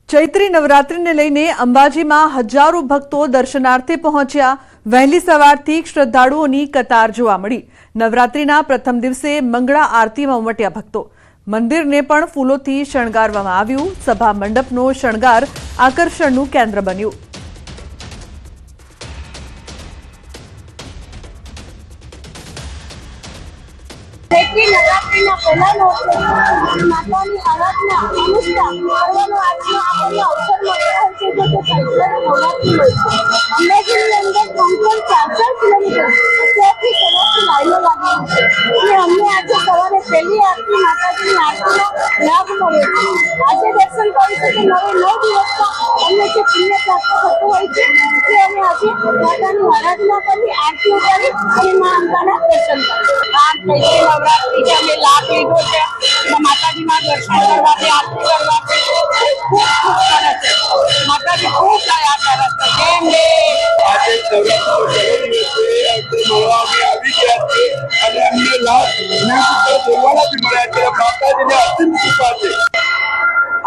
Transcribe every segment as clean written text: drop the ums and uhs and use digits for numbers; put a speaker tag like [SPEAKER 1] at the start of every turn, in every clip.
[SPEAKER 1] ચૈત્રી નવરાત્રીને લઈને અંબાજીમાં હજારો ભક્તો દર્શનાર્થે પહોંચ્યા। વહેલી સવારથી શ્રદ્ધાળુઓની કતાર જોવા મળી। નવરાત્રીના પ્રથમ દિવસે મંગળા આરતીમાં ઉમટ્યા ભક્તો। મંદિરને પણ ફૂલોથી શણગારવામાં આવ્યું। સભા મંડપનો શણગાર આકર્ષણનું કેન્દ્ર બન્યું।
[SPEAKER 2] चैत्री नवरात्रिना पहला नवरात्रि मातानी आराधना अनुष्ठान करવાનો આજનો આપણને અવસર મળ્યો છે કે ચૈત્ર નવરાત્રિ હોય છે। અંબાજીની અંદર 3.4 કિલોમીટર અત્યારથી સવારથી લાઈનો લાગેલી છે અને અમને આજે સવારે પહેલી આરતી માતાજીની આરતીનો લાભ મળ્યો છે। આજે દર્શન કરી શકે 9 દિવસમાં અમને જે પુણ્ય પ્રાપ્ત થતું હોય છે એટલે અમે આજે માતાની આરાધના કરી આરતી ઉતારી અને મા અંબાના દર્શન કર્યા। આ ચૈત્રી नवरात्रि के हमें लाभ लीधो है माताजी ना दर्शन करवा आरती करवा खूब सरस है। माताजी खूब दया करे केम रे
[SPEAKER 3] आज नवरात्रि મળવા આવી ગયા છે અને અમને લાભ જોવાના બી મળ્યા છે। માતાજીને અસીમ કૃપા છે।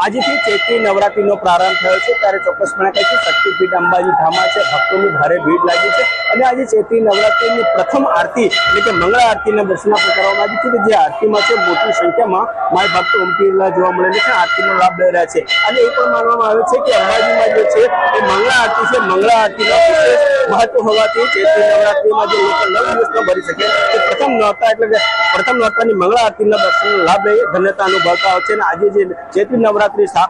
[SPEAKER 4] આજથી ચૈત્રી નવરાત્રીનો પ્રારંભ થયો છે ત્યારે ચોક્કસપણે કહે છે શક્તિપીઠ અંબાજી ધામમાં છે, ભક્તોની ભારે ભીડ લાગી છે અને આજે ચૈત્રી નવરાત્રીની પ્રથમ આરતી એટલે કે મંગળા આરતીના દર્શન કરવામાં આવી છે। જે આરતીમાં છે મોટી સંખ્યામાં માય ભક્તો ઉમટી જોવા મળેલી છે, આરતીનો લાભ લઈ રહ્યા છે અને એ પણ માનવામાં આવે છે કે અંબાજીમાં જે છે એ મંગળા આરતી છે, મંગળા આરતીનો વિશેષ મહત્વ હોવાથી ચૈત્રી નવરાત્રીમાં જે લોકો 9 દિવસ ન ભરી શકે તે પ્રથમ નોરતા એટલે કે પ્રથમ નોરતાની મંગળા આરતીના દર્શનનો લાભ લઈ ધન્યતા અનુભવતા હોય છે અને આજે જે ચૈત્રી નવરાત્રી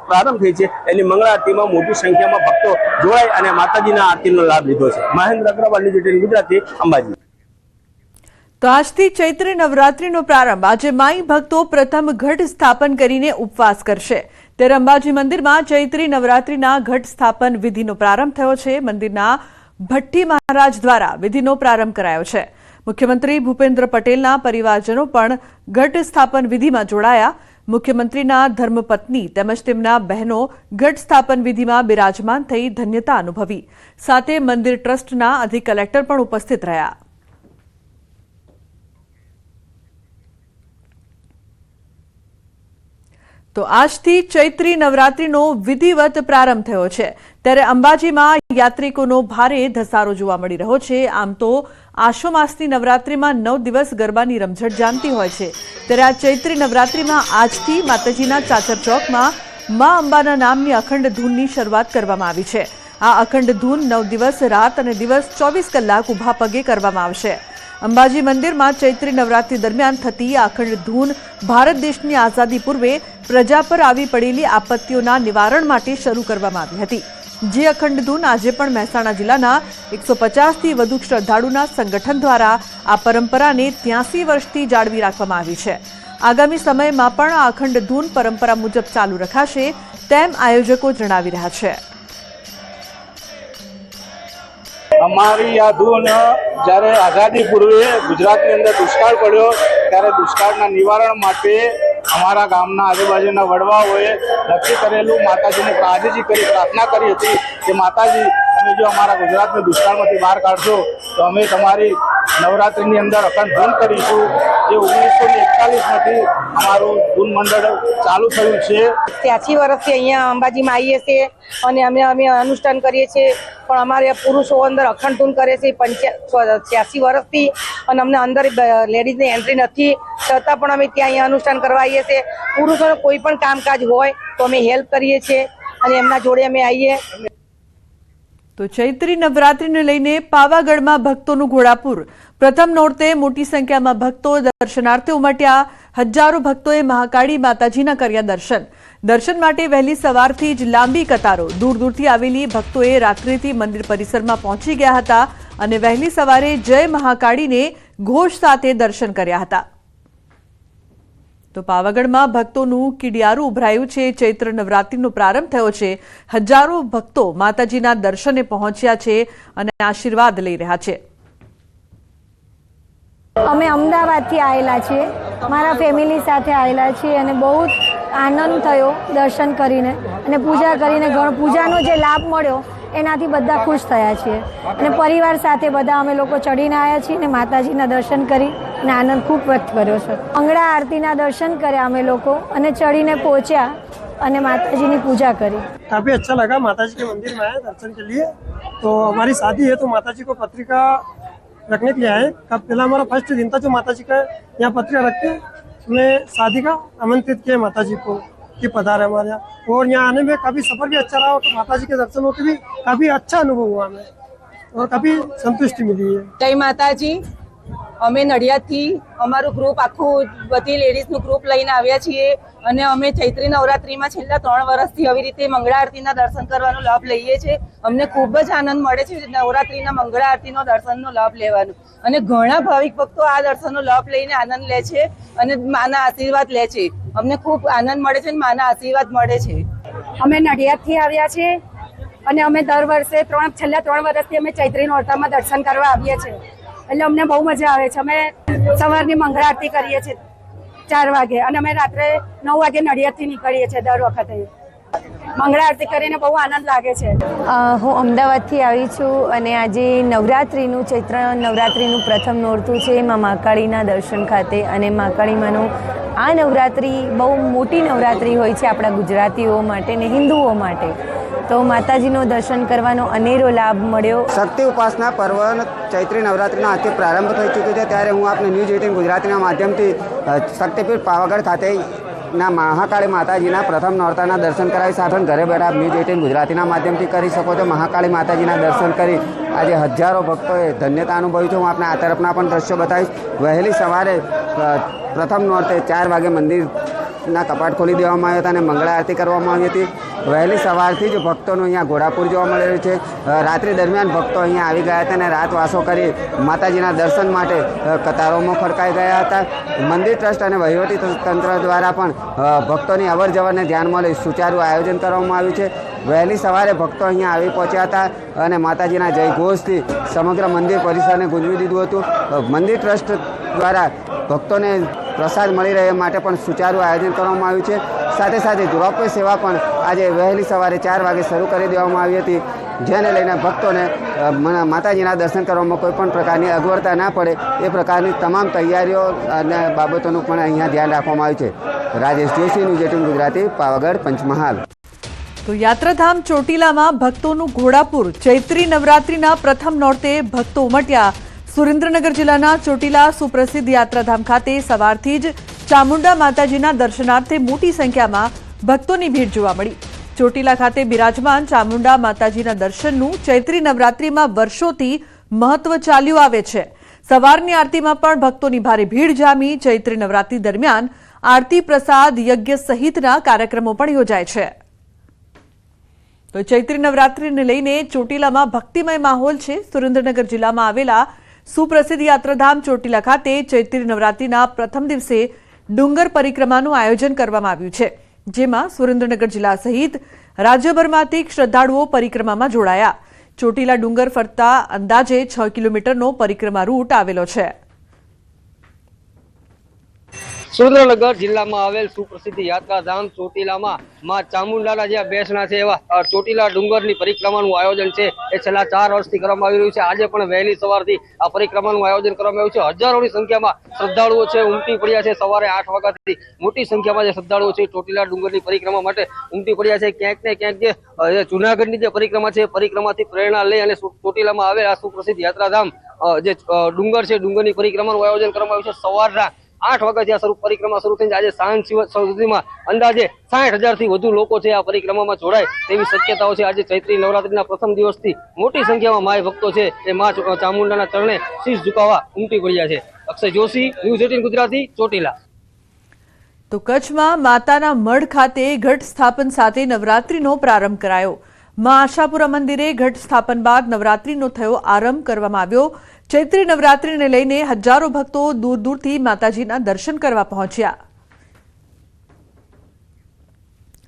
[SPEAKER 4] પ્રારંભ થઈ છે એની મંગળા આરતીમાં મોટી સંખ્યામાં ભક્તો જોડાઈ અને માતાજીના આરતીનો લાભ લીધો છે। મહેન્દ્ર અગ્રવાલ, ગુજરાતી, અંબાજી।
[SPEAKER 1] તો આજથી ચૈત્રી નવરાત્રીનો પ્રારંભ। આજે માઈ ભક્તો પ્રથમ ઘટ સ્થાપન કરીને ઉપવાસ કરશે ત્યારે અંબાજી મંદિરમાં ચૈત્રી નવરાત્રીના ઘટ સ્થાપન વિધિનો પ્રારંભ થયો છે। મંદિરના ભટ્ટી મહારાજ દ્વારા વિધિનો પ્રારંભ કરાયો છે। મુખ્યમંત્રી ભૂપેન્દ્ર પટેલના પરિવારજનો પણ ઘટ સ્થાપન વિધિમાં જોડાયા। મુખ્યમંત્રીના ધર્મપત્ની તેમજ તેમના બહેનો ઘટ સ્થાપન વિધિમાં બિરાજમાન થઈ ધન્યતા અનુભવી। સાથે મંદિર ટ્રસ્ટના અધિક કલેક્ટર પણ ઉપસ્થિત રહ્યા। તો આજથી ચૈત્રી નવરાત્રીનો વિધિવત પ્રારંભ થયો છે ત્યારે અંબાજીમાં યાત્રિકોનો ભારે ધસારો જોવા મળી રહ્યો છે। આમ તો આસો માસની નવરાત્રીમાં 9 દિવસ ગરબાની રમઝટ જામતી હોય છે ત્યારે આ ચૈત્રી નવરાત્રીમાં આજથી માતાજીના ચાચર ચોકમાં મા અંબાના નામની અખંડ ધૂનની શરૂઆત કરવામાં આવી છે। આ અખંડ ધૂન 9 દિવસ રાત અને દિવસ 24 કલાક ઊભા પગે કરવામાં આવશે। અંબાજી મંદિરમાં ચૈત્રી નવરાત્રી દરમિયાન થતી આ અખંડ ધૂન ભારત દેશની આઝાદી પૂર્વે પ્રજા પર આવી પડેલી આપત્તિઓના નિવારણ માટે શરૂ કરવામાં આવી હતી। જે અખંડ ધૂન આજે પણ મહેસાણા જિલ્લાના 150થી વધુ શ્રદ્ધાળુના સંગઠન દ્વારા આ પરંપરાને 83 વર્ષથી જાળવી રાખવામાં આવી છે। આગામી સમયમાં પણ આ અખંડ ધૂન પરંપરા મુજબ ચાલુ રખાશે તેમ આયોજકો જણાવી રહ્યા છે।
[SPEAKER 3] અમારી આ ધૂન જ્યારે આઝાદી પૂર્વે ગુજરાતની અંદર દુષ્કાળ પડ્યો ત્યારે દુષ્કાળના નિવારણ માટે અમારા ગામના આજુબાજુના વડવાઓએ નક્કી કરેલું માતાજીને આજીજી કરી પ્રાર્થના કરી હતી કે માતાજી તમે જો અમારા ગુજરાતને દુષ્કાળમાંથી બહાર કાઢશો તો અમે તમારી નવરાત્રિની અંદર અખંડ ધૂન કરીશું। જે 1941માંથી અમારું ધૂન મંડળ ચાલુ થયું છે।
[SPEAKER 5] 83 વર્ષથી અહીંયા અંબાજીમાં આવીએ છીએ અને અમે અનુષ્ઠાન કરીએ છીએ પણ અમારે પુરુષો અંદર અખંડ ધૂન કરે છે 86 વર્ષથી અને અમને અંદર લેડીઝની એન્ટ્રી નથી છતાં પણ અમે ત્યાં અહીંયા અનુષ્ઠાન કરવા આવીએ છીએ। પુરુષોને કોઈ પણ કામકાજ હોય તો અમે હેલ્પ કરીએ છીએ અને એમના જોડે અમે આવીએ।
[SPEAKER 1] તો ચૈત્રી નવરાત્રીને લઈને પાવાગઢમાં ભક્તોનું ઘોડાપુર। પ્રથમ નોરતે મોટી સંખ્યામાં ભક્તો દર્શનાર્થે ઉમટ્યા। હજારો ભક્તોએ મહાકાળી માતાજીના કર્યા દર્શન માટે વહેલી સવારથી જ લાંબી કતારો। દૂર દૂરથી આવેલી ભક્તોએ રાત્રિથી મંદિર પરિસરમાં પહોંચી ગયા હતા અને વહેલી સવારે જય મહાકાળીને ઘોષ સાથે દર્શન કર્યા હતા। તો પાવાગઢમાં ભક્તોનું કીડિયારું ઉભરાયું છે। ચૈત્ર નવરાત્રીનો પ્રારંભ થયો છે। હજારો ભક્તો માતાજીના દર્શને પહોંચ્યા છે અને આશીર્વાદ લઈ રહ્યા છે।
[SPEAKER 6] અમે અમદાવાદથી આવેલા છીએ, મારા ફેમિલી સાથે આવેલા છીએ અને બહુ આનંદ થયો દર્શન કરીને અને પૂજા કરીને પૂજાનો જે લાભ મળ્યો એનાથી બધા ખુશ થયા છીએ અને પરિવાર સાથે બધા અમે લોકો ચડીને આવ્યા છીએ અને માતાજીના દર્શન કરી અને આનંદ ખૂબ વ્યક્ત કર્યો છે। મંગળા આરતીના દર્શન કર્યા અમે લોકો અને ચડીને પહોંચ્યા અને માતાજીની પૂજા કરી।
[SPEAKER 7] काफ़ी अच्छा लगा, माता जी के मंदिर में आए दर्शन के लिए। तो हमारी शादी है तो माता जी को पत्रिका रखने के लिए आए। कब पहला हमारा फर्स्ट दिन था जो माता जी का यहाँ पत्रिका रख के हमने शादी का आमंत्रित किया माता जी को कि पधारे हमारे यहाँ। और यहाँ आने में काफ़ी सफ़र भी अच्छा रहा, तो माता जी के दर्शनों के भी काफ़ी अच्छा अनुभव हुआ हमें और काफ़ी संतुष्टि मिली है।
[SPEAKER 5] જય માતાજી। અમે નડિયાદથી અમારું ગ્રુપ આખું બધી લેડીઝનું ગ્રુપ લઈને આવ્યા છીએ અને અમે ચૈત્રી નવરાત્રિમાં છેલ્લા 3 વર્ષથી આવી રીતે મંગળા આરતીના દર્શન કરવાનો લાભ લઈએ છીએ। અમને ખૂબ જ આનંદ મળે છે નવરાત્રિના મંગળા આરતીનો દર્શનનો લાભ લેવાનો અને ઘણા ભાવિક ભક્તો આ દર્શનનો લાભ લઈને આનંદ લે છે અને માના આશીર્વાદ લે છે। અમને ખૂબ આનંદ મળે છે અને માના આશીર્વાદ મળે છે।
[SPEAKER 8] અમે નડિયાદથી આવ્યા છીએ અને અમે દર વર્ષે છેલ્લા 3 વર્ષથી અમે ચૈત્રી નોરતામાં દર્શન કરવા આવીએ છીએ, એટલે અમને બહુ મજા આવે છે। અમે સવારની મંગળા આરતી કરીએ છીએ 4 વાગે અને અમે રાત્રે 9 વાગે નડિયાદથી નીકળીએ છીએ દર વખતે। મંગળા આરતી કરીને બહુ આનંદ લાગે છે।
[SPEAKER 9] હું અમદાવાદથી આવી છું અને આજે નવરાત્રિનું ચૈત્ર નવરાત્રિનું પ્રથમ નોરતું છે માં મહાકાળીના દર્શન ખાતે। અને મહાકાળીમાંનું આ નવરાત્રિ બહુ મોટી નવરાત્રિ હોય છે આપણા ગુજરાતીઓ માટે ને હિન્દુઓ માટે, તો માતાજીનો દર્શન કરવાનો અનેરો લાભ મળ્યો।
[SPEAKER 10] શક્તિ ઉપાસના પર્વ ચૈત્રી નવરાત્રિનો આજથી પ્રારંભ થઈ ચૂક્યો છે, ત્યારે હું આપને ન્યૂઝ 18 ગુજરાતીના માધ્યમથી શક્તિપીઠ પાવાગઢ ખાતેના મહાકાળી માતાજીના પ્રથમ નોરતાના દર્શન કરાવી સાથે ઘરે બેઠા આપ ન્યૂઝ 18 ગુજરાતીના માધ્યમથી કરી શકો છો। મહાકાળી માતાજીના દર્શન કરી આજે હજારો ભક્તોએ ધન્યતા અનુભવી છે। હું આપને આ તરફના પણ દ્રશ્યો બતાવીશ। વહેલી સવારે પ્રથમ નોરતે 4 વાગે મંદિરના કપાટ ખોલી દેવામાં આવ્યા હતા અને મંગળા આરતી કરવામાં આવી હતી। વહેલી સવારથી જ ભક્તોનું અહીંયા ઘોડાપુર જોવા મળી રહ્યું છે। રાત્રિ દરમિયાન ભક્તો અહીંયા આવી ગયા હતા અને રાતવાસો કરી માતાજીના દર્શન માટે કતારોમાં ખડકાઈ ગયા હતા। મંદિર ટ્રસ્ટ અને વહીવટી તંત્ર દ્વારા પણ ભક્તોની અવર જવરને ધ્યાનમાં લઈ સુચારું આયોજન કરવામાં આવ્યું છે। વહેલી સવારે ભક્તો અહીંયા આવી પહોંચ્યા હતા અને માતાજીના જયઘોષથી સમગ્ર મંદિર પરિસરને ગુંજવી દીધું હતું। મંદિર ટ્રસ્ટ દ્વારા ભક્તોને પ્રસાદ મળી રહે માટે પણ સુચારું આયોજન કરવામાં આવ્યું છે। સાથે સાથે રોપવે સેવા પણ આજે વહેલી સવારે 4 વાગે શરૂ કરી દેવામાં આવી હતી, જેને લઈને ભક્તોને માતાજીના દર્શન કરવામાં કોઈ પણ પ્રકારની અગવડતા ના પડે એ પ્રકારની તમામ તૈયારીઓ અને બાબતોનું પણ અહીંયા ધ્યાન રાખવામાં આવ્યું છે। રાજેશ જોશી, ન્યૂઝ 18 ગુજરાતી, પાવાગઢ, પંચમહાલ।
[SPEAKER 1] તો યાત્રાધામ ચોટીલામાં ભક્તોનું ઘોડાપુર। ચૈત્રી નવરાત્રિના પ્રથમ નોરતે ભક્તો ઉમટ્યા। સુરેન્દ્રનગર જિલ્લાના ચોટીલા સુપ્રસિદ્ધ યાત્રાધામ ખાતે સવારથી જ ચામુંડા માતાજીના દર્શનાર્થે મોટી સંખ્યામાં ભક્તોની ભીડ જોવા મળી। ચોટીલા ખાતે બિરાજમાન ચામુંડા માતાજીના દર્શનનું ચૈત્રી નવરાત્રિમાં વર્ષોથી મહત્વ ચાલ્યું આવે છે। સવારની આરતીમાં પણ ભક્તોની ભારે ભીડ જામી। ચૈત્રી નવરાત્રિ દરમિયાન આરતી, પ્રસાદ, યજ્ઞ સહિતના કાર્યક્રમો પણ યોજાય છે। તો ચૈત્રી નવરાત્રિને લઈને ચોટીલામાં ભક્તિમય માહોલ છે। સુરેન્દ્રનગર જિલ્લામાં આવેલા સુપ્રસિદ્ધ યાત્રાધામ ચોટીલા ખાતે ચૈત્રી નવરાત્રિના પ્રથમ દિવસે ડુંગર પરિક્રમાનું આયોજન કરવામાં આવ્યું છે, જેમાં સુરેન્દ્રનગર જિલ્લા સહિત રાજ્યભરમાંથી શ્રદ્ધાળુઓ પરિક્રમામાં જોડાયા। ચોટીલા ડુંગર ફરતા અંદાજે 6 કિલોમીટરનો પરિક્રમા રૂટ આવેલો છે।
[SPEAKER 11] સુરેન્દ્રનગર જિલ્લામાં આવેલ સુપ્રસિદ્ધ યાત્રાધામ ચોટીલામાં માં ચામુંડાના જે બેસણા છે એવા ચોટીલા ડુંગરની પરિક્રમાનું આયોજન છે એ છેલ્લા 4 વર્ષથી કરવામાં આવી રહ્યું છે। આજે પણ વહેલી સવારથી આ પરિક્રમાનું આયોજન કરવામાં આવ્યું છે। હજારોની સંખ્યામાં શ્રદ્ધાળુઓ છે ઉમટી પડ્યા છે। સવારે 8 વાગ્યાથી મોટી સંખ્યામાં જે શ્રદ્ધાળુઓ છે ચોટીલા ડુંગરની પરિક્રમા માટે ઉમટી પડ્યા છે। ક્યાંક ને ક્યાંક જે જૂનાગઢની જે પરિક્રમા છે પરિક્રમાથી પ્રેરણા લઈ અને ચોટીલામાં આવેલ આ સુપ્રસિદ્ધ યાત્રાધામ જે ડુંગર છે ડુંગરની પરિક્રમાનું આયોજન કરવામાં આવ્યું છે। સવારના 8 વાગ્યાથી આ પરિક્રમા શરૂ થઈને આજે સાંજ સુધીમાં અંદાજે 60,000થી વધુ લોકો છે આ પરિક્રમામાં જોડાય તેવી શક્યતાઓ છે। આજે ચૈત્રી નવરાત્રિના પ્રથમ દિવસથી મોટી સંખ્યામાં માય ભક્તો છે એ માં ચામુંડાના ચરણે શીશ ઝુકાવવા ઉમટી પડ્યા છે। અક્ષય જોશી, ન્યૂઝ 18 ગુજરાતી, ચોટીલા।
[SPEAKER 1] તો કચ્છમાં માતાના મઢ ખાતે ઘટ સ્થાપન સાથે નવરાત્રિનો પ્રારંભ કરાયો। માં આશાપુરા મંદિરે ઘટ સ્થાપન બાદ નવરાત્રિનો થયો આરંભ કરવામાં આવ્યો। ચૈત્રી નવરાત્રિને લઈને હજારો ભક્તો દૂર દૂરથી માતાજીના દર્શન કરવા પહોંચ્યા।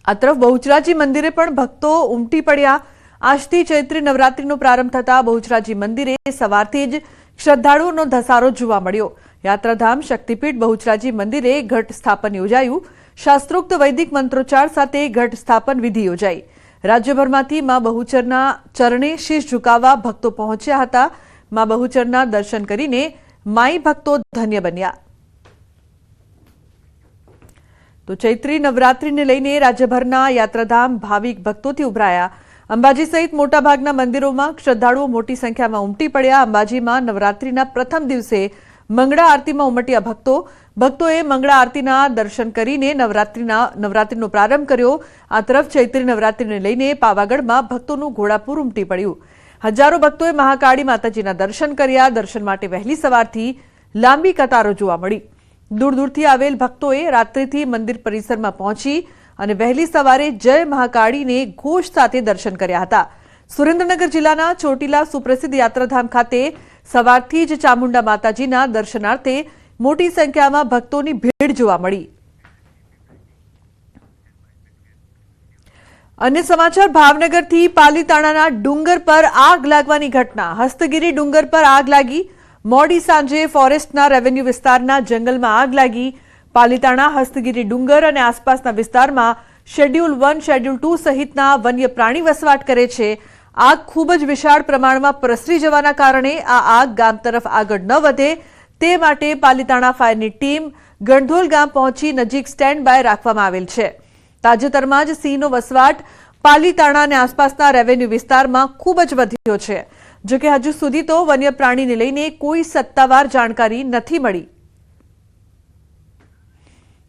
[SPEAKER 1] આ તરફ બહુચરાજી મંદિરે પણ ભક્તો ઉમટી પડ્યા। આજથી ચૈત્રી નવરાત્રિનો પ્રારંભ થતા બહુચરાજી મંદિરે સવારથી જ શ્રદ્ધાળુઓનો ધસારો જોવા મળ્યો। યાત્રાધામ શક્તિપીઠ બહુચરાજી મંદિરે ઘટ સ્થાપન યોજાયું। શાસ્ત્રોક્ત વૈદિક મંત્રોચ્ચાર સાથે ઘટ સ્થાપન વિધિ યોજાઈ। રાજ્યભરમાંથી માં બહુચરના ચરણે શીશ ઝુકાવવા ભક્તો પહોંચ્યા હતા। માં બહુચરના દર્શન કરીને માઈ ભક્તો ધન્ય બન્યા। તો ચૈત્રી નવરાત્રીને લઈને રાજ્યભરના યાત્રાધામ ભાવિક ભક્તોથી ઉભરાયા. અંબાજી સહિત મોટાભાગના મંદિરોમાં શ્રદ્ધાળુઓ મોટી સંખ્યામાં ઉમટી પડ્યા. અંબાજીમાં નવરાત્રીના પ્રથમ દિવસે મંગળા આરતીમાં ઉમટ્યા ભક્તોએ મંગળા આરતીના દર્શન કરીને નવરાત્રીનો પ્રારંભ કર્યો. આ તરફ ચૈત્રી નવરાત્રીને લઈને પાવાગઢમાં ભક્તોનું ઘોડાપૂર ઉમટી પડ્યું. હજારો ભક્તોએ મહાકાળી માતાજીના દર્શન કર્યા. દર્શન માટે વહેલી સવારથી લાંબી કતારો જોવા મળી. દૂર દૂરથી આવેલ ભક્તોએ રાત્રિથી મંદિર પરિસરમાં પહોંચી અને વહેલી સવારે જય મહાકાળીને ઘોષ સાથે દર્શન કર્યા હતા. સુરેન્દ્રનગર જિલ્લાના ચોટીલા સુપ્રસિદ્ધ યાત્રાધામ ખાતે સવારથી જ ચામુંડા માતાજીના દર્શનાર્થે મોટી સંખ્યામાં ભક્તોની ભીડ જોવા મળી. અન્ય સમાચાર ભાવનગરથી પાલીતાણાના ડુંગર પર આગ લાગવાની ઘટના. હસ્તગીરી ડુંગર પર આગ લાગી. મોડી સાંજે ફોરેસ્ટના રેવન્યુ વિસ્તારના જંગલમાં આગ લાગી. પાલીતાણા હસ્તગીરી ડુંગર અને આસપાસના વિસ્તારમાં શેડ્યુલ 1, શેડ્યુલ 2 સહિતના વન્ય પ્રાણી વસવાટ કરે છે. આગ ખૂબ જ વિશાળ પ્રમાણમાં પ્રસરી જવાના કારણે આ આગ ગામ તરફ આગળ ન વધે તે માટે પાલીતાણા ફાયરની ટીમ ગણધોલ ગામ પહોંચી નજીક સ્ટેન્ડ બાય રાખવામાં આવેલ છે. તાજેતરમાં જ સિંહનો વસવાટ પાલીતાણા અને આસપાસના રેવન્યુ વિસ્તારમાં ખૂબ જ વધ્યો છે. જોકે હજુ સુધી તો વન્ય પ્રાણીને લઈને કોઈ સત્તાવાર જાણકારી નથી મળી.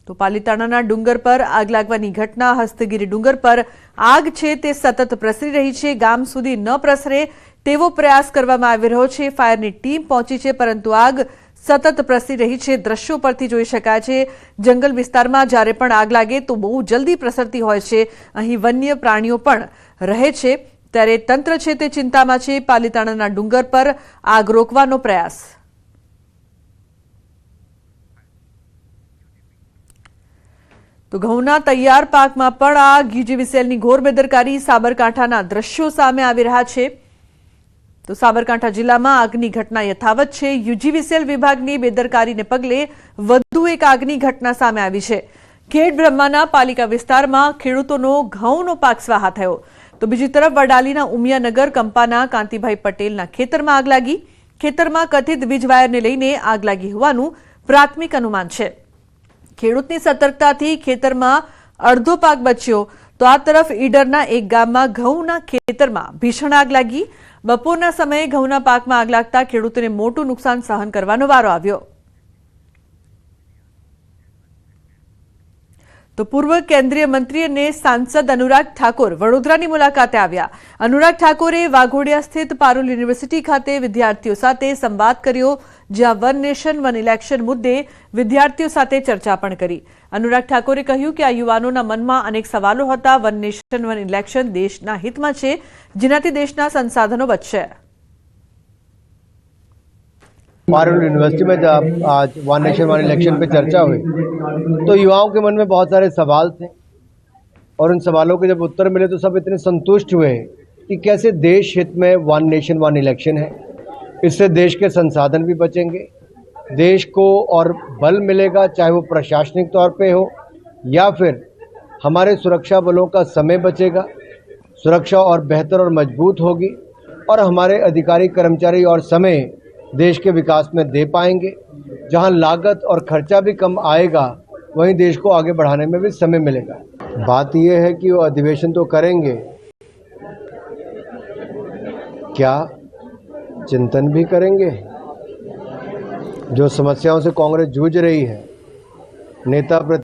[SPEAKER 1] તો પાલીતાણાના ડુંગર પર આગ લાગવાની ઘટના. હસ્તગીરી ડુંગર પર આગ છે તે સતત પ્રસરી રહી છે. ગામ સુધી ન પ્રસરે તેવો પ્રયાસ કરવામાં આવી રહ્યો છે. ફાયરની ટીમ પહોંચી છે પરંતુ આગ સતત પ્રસરી રહી છે. દ્રશ્યો પરથી જોઈ શકાય છે જંગલ વિસ્તારમાં જ્યારે પણ આગ લાગે તો બહુ જલ્દી પ્રસરતી હોય છે. અહીં વન્ય પ્રાણીઓ પણ રહે છે ત્યારે તંત્ર છે તે ચિંતામાં છે. પાલીતાણાના ડુંગર પર આગ રોકવાનો પ્રયાસ. તો ઘઉંના તૈયાર પાકમાં પણ આગ. યુજીવીસીએલની ઘોર બેદરકારી. સાબરકાંઠાના દ્રશ્યો સામે આવી રહ્યા છે. તો સાબરકાંઠા જિલ્લામાં આગની ઘટના યથાવત છે. યુજીવીસીએલ વિભાગની બેદરકારીને પગલે વધુ એક આગની ઘટના સામે આવી છે. ખેડ બ્રહ્માના પાલિકા વિસ્તારમાં ખેડૂતોનો ઘઉંનો પાક સ્વાહા થયો. તો બીજી તરફ વડાલીના ઉમિયાનગર કંપાના કાંતિભાઈ પટેલના ખેતરમાં આગ લાગી. ખેતરમાં કથિત વીજ વાયરને લઈને આગ લાગી હોવાનું પ્રાથમિક અનુમાન છે. ખેડૂતની સતર્કતાથી ખેતરમાં અડધો પાક બચ્યો. તો આ તરફ ઈડરના એક ગામમાં ઘઉંના ખેતરમાં ભીષણ આગ લાગી. બપોરના સમયે ઘઉંના પાકમાં આગ લાગતા ખેડૂતોને મોટું નુકસાન સહન કરવાનો વારો આવ્યો. તો પૂર્વ કેન્દ્રીય મંત્રી અને સાંસદ અનુરાગ ઠાકોર વડોદરાની મુલાકાતે આવ્યા. અનુરાગ ઠાકોરે વાઘોડિયા સ્થિત પારુલ યુનિવર્સિટી ખાતે વિદ્યાર્થીઓ સાથે સંવાદ કર્યો, જ્યાં વન નેશન વન ઇલેક્શન મુદ્દે વિદ્યાર્થીઓ સાથે ચર્ચા પણ કરી. અનુરાગ ઠાકોરે કહ્યું કે આ યુવાનોના મનમાં અનેક સવાલો હતા. વન નેશન વન ઇલેક્શન દેશના હિતમાં છે, જેનાથી દેશના સંસાધનો બચશે.
[SPEAKER 12] पारुल यूनिवर्सिटी में जब आज वन नेशन वन इलेक्शन पे चर्चा हुई तो युवाओं के मन में बहुत सारे सवाल थे और उन सवालों के जब उत्तर मिले तो सब इतने संतुष्ट हुए कि कैसे देश हित में वन नेशन वन इलेक्शन है. इससे देश के संसाधन भी बचेंगे, देश को और बल मिलेगा, चाहे वो प्रशासनिक तौर पे हो या फिर हमारे सुरक्षा बलों का समय बचेगा, सुरक्षा और बेहतर और मजबूत होगी और हमारे अधिकारी कर्मचारी और समय देश के विकास में दे पाएंगे. जहां लागत और खर्चा भी कम आएगा वहीं देश को आगे बढ़ाने में भी समय मिलेगा. बात यह है कि वो अधिवेशन तो करेंगे, क्या चिंतन भी करेंगे. जो समस्याओं से कांग्रेस जूझ रही है, नेता